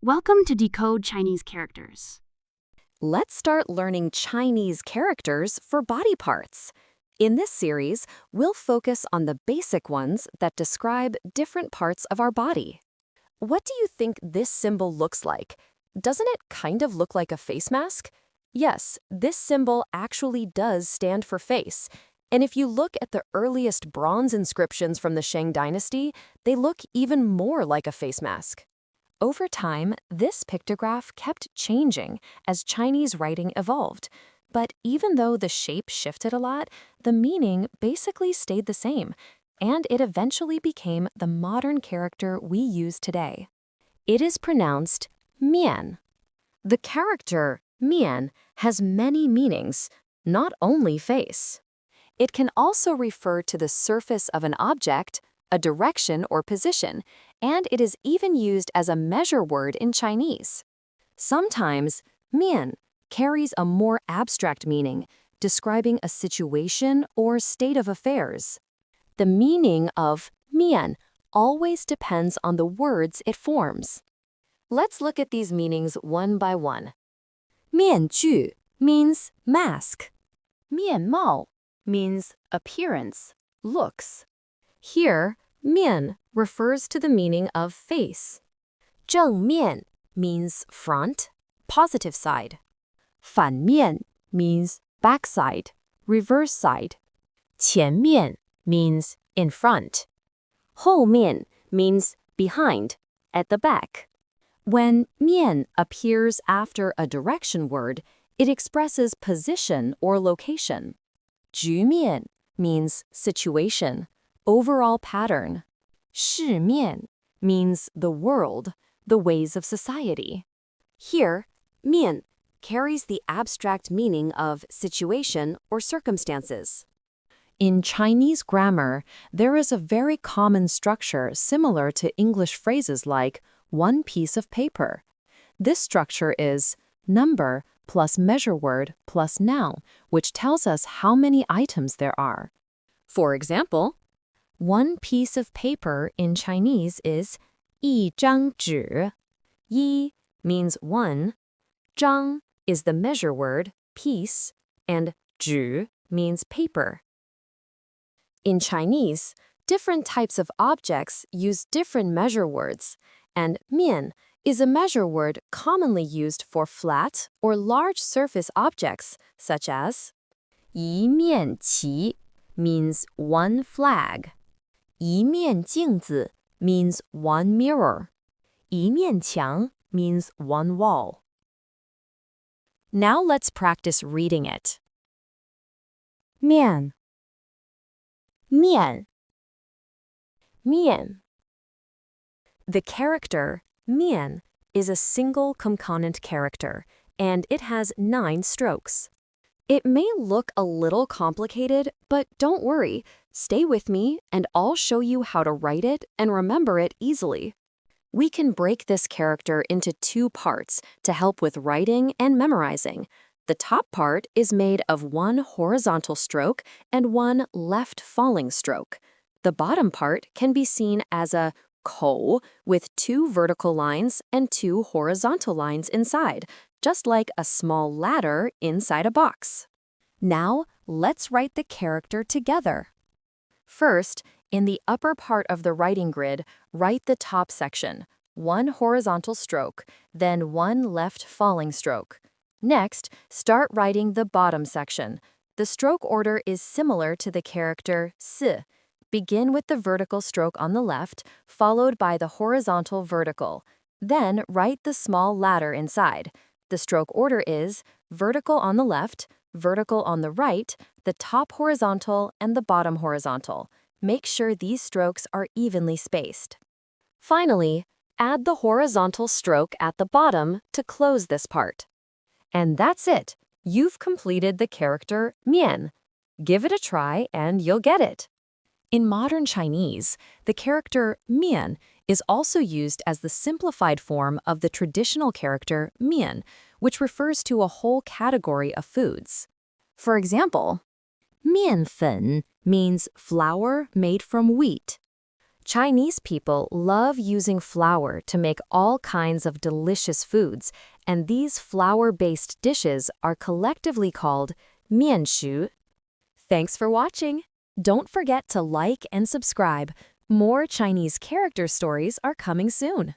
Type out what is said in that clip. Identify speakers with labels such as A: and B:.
A: Welcome to Decode Chinese Characters.
B: Let's start learning Chinese characters for body parts. In this series, we'll focus on the basic ones that describe different parts of our body. What do you think this symbol looks like? Doesn't it kind of look like a face mask? Yes, this symbol actually does stand for face. And if you look at the earliest bronze inscriptions from the Shang dynasty, they look even more like a face mask. Over time, this pictograph kept changing as Chinese writing evolved. But even though the shape shifted a lot, the meaning basically stayed the same, and it eventually became the modern character we use today. It is pronounced miàn. The character miàn has many meanings, not only face. It can also refer to the surface of an object, a direction or position, and it is even used as a measure word in Chinese. Sometimes, miàn carries a more abstract meaning, describing a situation or state of affairs. The meaning of miàn always depends on the words it forms. Let's look at these meanings one by one. 面具 means mask. 面貌 means appearance, looks. Here, miàn refers to the meaning of face. 正面 means front, positive side. 反面 means backside, reverse side. 前面 means in front. 后面 means behind, at the back. When miàn appears after a direction word, it expresses position or location. 局面 means situation, overall pattern. 世面 means the world, the ways of society. Here, miàn carries the abstract meaning of situation or circumstances. In Chinese grammar, there is a very common structure similar to English phrases like one piece of paper. This structure is number plus measure word plus noun, which tells us how many items there are. For example, one piece of paper in Chinese is 一张纸. 一 means one, 张 is the measure word, piece, and 纸 means paper. In Chinese, different types of objects use different measure words, and miàn is a measure word commonly used for flat or large surface objects, such as 一面旗 means one flag. 一面镜子 means one mirror. 一面墙 means one wall. Now let's practice reading it. 面 miàn miàn. The character miàn is a single component character, and it has 9 strokes. It may look a little complicated, but don't worry. Stay with me, and I'll show you how to write it and remember it easily. We can break this character into 2 parts to help with writing and memorizing. The top part is made of 1 horizontal stroke and 1 left falling stroke. The bottom part can be seen as a 口 with 2 vertical lines and 2 horizontal lines inside, just like a small ladder inside a box. Now, let's write the character together. First, in the upper part of the writing grid, write the top section, 1 horizontal stroke, then 1 left falling stroke. Next, start writing the bottom section. The stroke order is similar to the character si. Begin with the vertical stroke on the left, followed by the horizontal vertical. Then write the small ladder inside. The stroke order is vertical on the left, vertical on the right, the top horizontal, and the bottom horizontal. Make sure these strokes are evenly spaced. Finally, add the horizontal stroke at the bottom to close this part. And that's it. You've completed the character miàn. Give it a try and you'll get it. In modern Chinese, the character miàn is also used as the simplified form of the traditional character mian, which refers to a whole category of foods. For example, 面粉 means flour made from wheat. Chinese people love using flour to make all kinds of delicious foods, and these flour-based dishes are collectively called miàn. Thanks for watching. Don't forget to like and subscribe. More Chinese character stories are coming soon.